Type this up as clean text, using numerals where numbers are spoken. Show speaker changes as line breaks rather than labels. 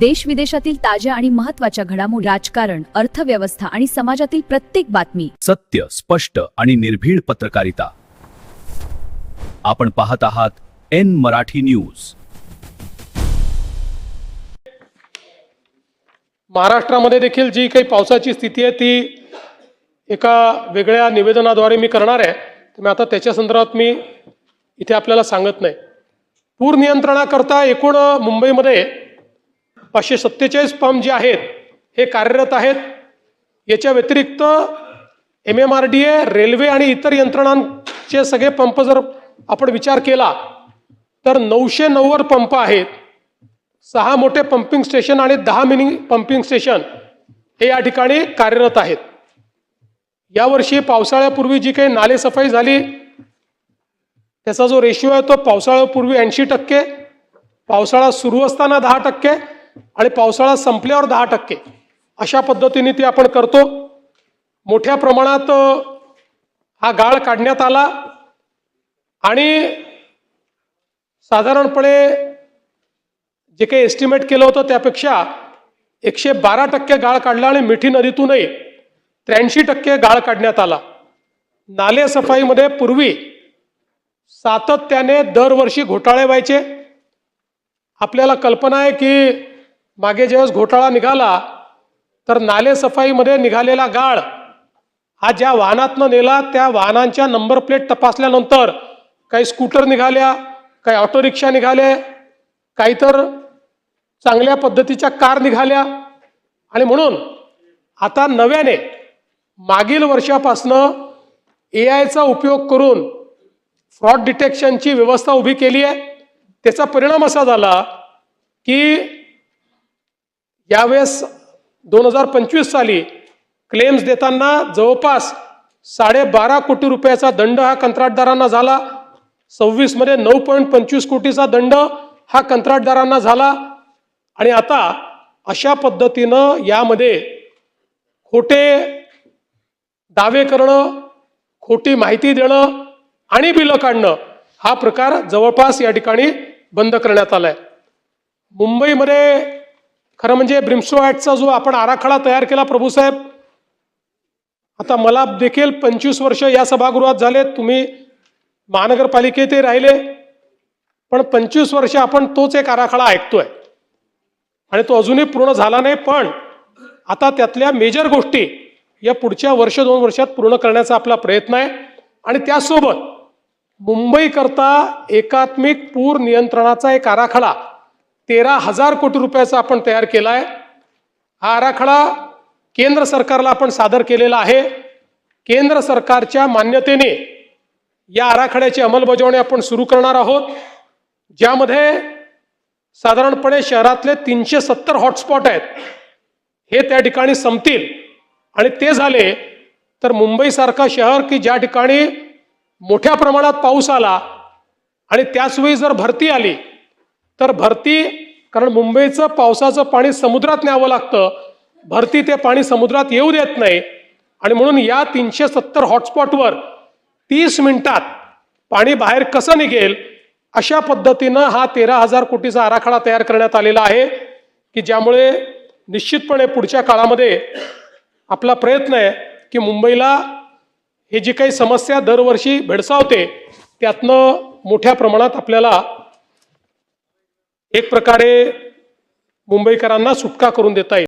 देश विदेशातील ताज्या आणि महत्त्वाच्या घडामोडी, राजकारण, अर्थव्यवस्था आणि समाजातील प्रत्येक बातमी,
सत्य, स्पष्ट आणि निर्भीड पत्रकारिता. आपण पाहत आहात एन मराठी न्यूज.
महाराष्ट्रामध्ये देखील जी काही पावसाची स्थिती आहे ती एका वेगळ्या निवेदनाद्वारे मी करणार आहे. तर मी आता त्याच्या संदर्भात मी इथे आपल्याला सांगत नाही. पूर नियंत्रणाकरता एकूण मुंबईमध्ये 547 पंप जे आहेत हे कार्यरत आहेत. याच्या व्यतिरिक्त MMRDA, रेल्वे आणि इतर यंत्रणांचे सगळे पंप जर आपण विचार केला तर 990 पंप आहेत. 6 मोठे पंपिंग स्टेशन आणि 10 मिनी पंपिंग स्टेशन हे या ठिकाणी कार्यरत आहेत. यावर्षी पावसाळ्यापूर्वी जी काही नालेसफाई झाली त्याचा जो रेशिओ आहे तो पावसाळ्यापूर्वी 80%, पावसाळा सुरू असताना 10% आणि पावसाळा संपल्यावर 10%, अशा पद्धतीने ती आपण करतो. मोठ्या प्रमाणात हा गाळ काढण्यात आला आणि साधारणपणे जे काही एस्टिमेट केलं होतं त्यापेक्षा 112% गाळ काढला आणि मिठी नदीतूनही 83% गाळ काढण्यात आला. नाले सफाईमध्ये पूर्वी सातत्याने दरवर्षी घोटाळे व्हायचे. आपल्याला कल्पना आहे की मागे ज्यावेळेस घोटाळा निघाला तर नाले सफाईमध्ये निघालेला गाळ हा ज्या वाहनातनं नेला त्या वाहनांच्या नंबर प्लेट तपासल्यानंतर काही स्कूटर निघाल्या, काही ऑटो रिक्षा निघाले, काही तर चांगल्या पद्धतीच्या कार निघाल्या. आणि म्हणून आता नव्याने मागील वर्षापासनं AI उपयोग करून फ्रॉड डिटेक्शनची व्यवस्था उभी केली आहे. त्याचा परिणाम असा झाला की यावेळेस 2025 साली क्लेम्स देताना जवळपास 12.5 कोटी रुपयाचा दंड हा कंत्राटदारांना झाला. 26 मध्ये 9.25 कोटीचा दंड हा कंत्राटदारांना झाला. आणि आता अशा पद्धतीनं यामध्ये खोटे दावे करणं, खोटी माहिती देणं आणि बिलं काढणं हा प्रकार जवळपास या ठिकाणी बंद करण्यात आलाय. मुंबईमध्ये खरं म्हणजे ब्रिमस्टो ॲक्टचा जो आपण आराखडा तयार केला प्रभूसाहेब, आता मला देखील 25 वर्ष या सभागृहात झाले, तुम्ही महानगरपालिकेतही राहिले, पण 25 वर्ष आपण तोच एक आराखडा ऐकतोय आणि तो अजूनही पूर्ण झाला नाही. पण आता त्यातल्या मेजर गोष्टी या पुढच्या 1-2 वर्षात पूर्ण करण्याचा आपला प्रयत्न आहे. आणि त्यासोबत मुंबईकरता एकात्मिक पूर नियंत्रणाचा एक आराखडा 13,000 कोटी रुपयाचा आपण तयार केला आहे. हा आराखडा केंद्र सरकारला आपण सादर केलेला आहे. केंद्र सरकारच्या मान्यतेने या आराखड्याची अंमलबजावणी आपण सुरू करणार आहोत, ज्यामध्ये साधारणपणे शहरातले 370 हॉटस्पॉट आहेत हे त्या ठिकाणी संपतील. आणि ते झाले तर मुंबईसारखं शहर की ज्या ठिकाणी मोठ्या प्रमाणात पाऊस आला आणि त्याचवेळी जर भरती आली तर भरती, कारण मुंबईचं पावसाचं पाणी समुद्रात न्यावं लागतं, भरती ते पाणी समुद्रात येऊ देत नाही. आणि म्हणून या 370 हॉटस्पॉटवर 30 मिनिटात पाणी बाहेर कसं निघेल अशा पद्धतीनं हा 13,000 कोटीचा आराखडा तयार करण्यात आलेला आहे, की ज्यामुळे निश्चितपणे पुढच्या काळामध्ये आपला प्रयत्न आहे की मुंबईला हे जी काही समस्या दरवर्षी भेडसावते त्यातनं मोठ्या प्रमाणात आपल्याला एक प्रकारे मुंबईकरांना सुटका करून देता येईल.